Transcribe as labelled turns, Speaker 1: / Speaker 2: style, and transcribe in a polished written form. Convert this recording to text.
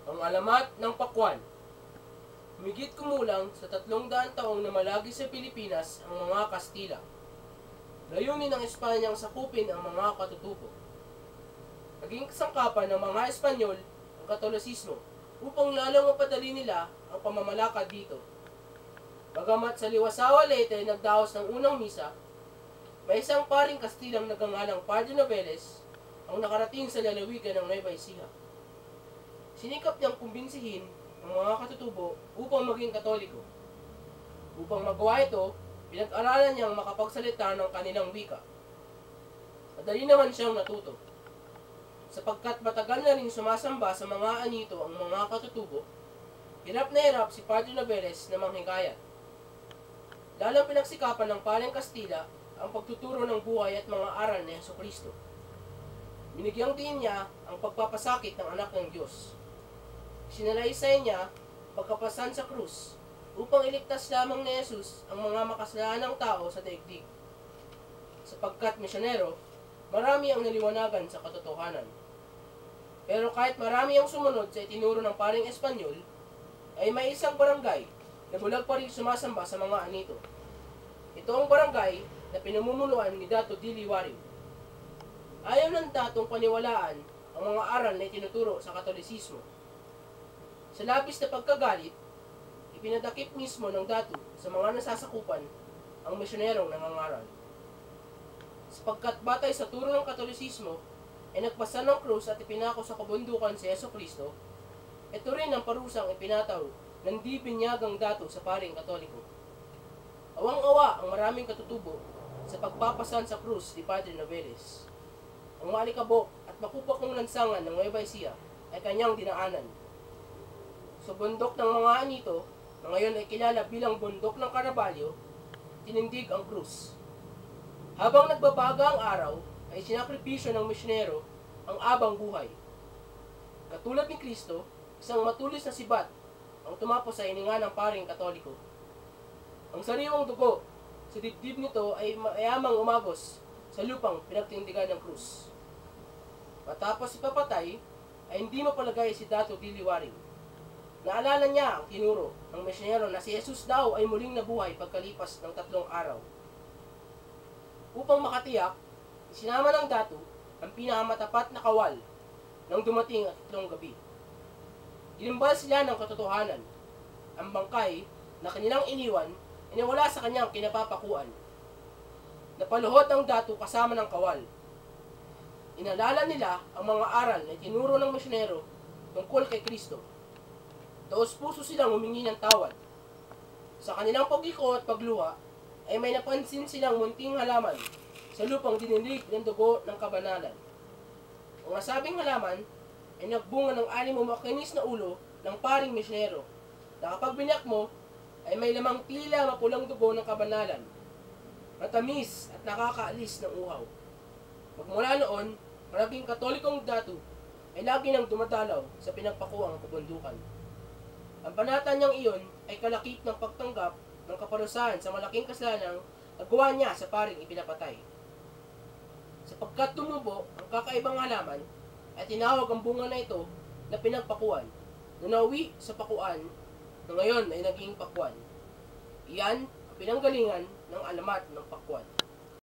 Speaker 1: Ang alamat ng pakwan. Humigit kumulang sa 300 taong namalagi sa Pilipinas ang mga Kastila. Layunin ng Espanyang sakupin ang mga katutubo. Naging kasangkapan ng mga Espanyol ang Katolisismo upang lalong mapadali nila ang pamamalakad dito. Bagamat sa Liwasawa Leyte nagdaos ng unang misa, may isang paring Kastilang nagangalang Padre Noveles ang nakarating sa lalawigan ng Nueva Ecija. Sinikap niyang kumbinsihin ang mga katutubo upang maging Katoliko. Upang magawa ito, pinag-aralan niyang makapagsalita ng kanilang wika. Madali naman siyang natuto. Sapagkat matagal na rin sumasamba sa mga anito ang mga katutubo, hirap na hirap si Padre Noveles na manghikayat. Lalang pinagsikapan ng Paring Kastila ang pagtuturo ng buhay at mga aral ni Jesucristo. Binigyang din niya ang pagpapasakit ng anak ng Diyos. Sinalaysay niya pagkapasan sa krus upang iligtas lamang ni Jesus ang mga makasalanang tao sa daigdig. Sapagkat misyonero, marami ang naliwanagan sa katotohanan. Pero kahit marami ang sumunod sa itinuro ng paring Espanyol, ay may isang barangay na bulag pa rin sumasamba sa mga anito. Ito ang barangay na pinamumunuan ni Dato Dili Wario. Ayaw ng datong paniwalaan ang mga aral na itinuturo sa Katolisismo. Sa labis na pagkagalit, ipinadakip mismo ng dato sa mga nasasakupan ang misyonerong nangangaral. Sapagkat batay sa turo ng Katolisismo, ay nagpasa ng krus at ipinako sa kabundukan si Jesucristo, ito rin ang parusang ipinataw ng di binyagang dato sa paring Katoliko. Awang-awa ang maraming katutubo sa pagpapasan sa krus ni Padre Noveles. Ang maalikabok at makupakong lansangan ng Nueva Ecija ay kanyang dinaanan. Sa bundok ng mga anito, na ngayon ay kilala bilang bundok ng Caraballo, tinindig ang krus. Habang nagbabaga ang araw, ay sinakripisyo ng misyonero ang abang buhay. Katulad ni Kristo, isang matulis na sibat ang tumapos sa hininga ng paring Katoliko. Ang sariwang dugo sa dibdib nito ay mayamang umagos sa lupang pinagtindigan ng krus. Matapos ipapatay, ay hindi mapalagay si Dato Dili Wario. Naalala niya ang tinuro ng misyonero na si Jesus daw ay muling nabuhay pagkalipas ng 3 araw. Upang makatiyak, isinama ng dato ang pinakamatapat na kawal nang dumating at 3 gabi. Ginimbal sila ng katotohanan. Ang bangkay na kanilang iniwan ay nawala sa kanyang kinapapakuan. Napaluhod ang dato kasama ng kawal. Inalala nila ang mga aral na tinuro ng misyonero tungkol kay Kristo. Taos-puso silang humingi ng tawad. Sa kanilang pag-iko at pagluha, ay may napansin silang munting halaman sa lupang dinilig ng dugo ng kabanalan. Ang nasabing halaman ay nagbunga ng 6 makinis na ulo ng paring misyonero na kapag binyak mo, ay may lamang tila mapulang dugo ng kabanalan, matamis at nakakaalis ng uhaw. Magmula noon, maraming Katolikong dato ay lagi nang dumadalaw sa pinagpakuang kabundukan. Ang panata niyang iyon ay kalakip ng pagtanggap ng kaparusahan sa malaking kasalanan na gawa niya sa paring ipinapatay. Sapagkat tumubo ang kakaibang halaman, ay tinawag ang bunga na ito na pinagpakuan, na nauwi sa pakuan na ngayon ay naging pakuan. Iyan ang pinanggalingan ng alamat ng pakuan.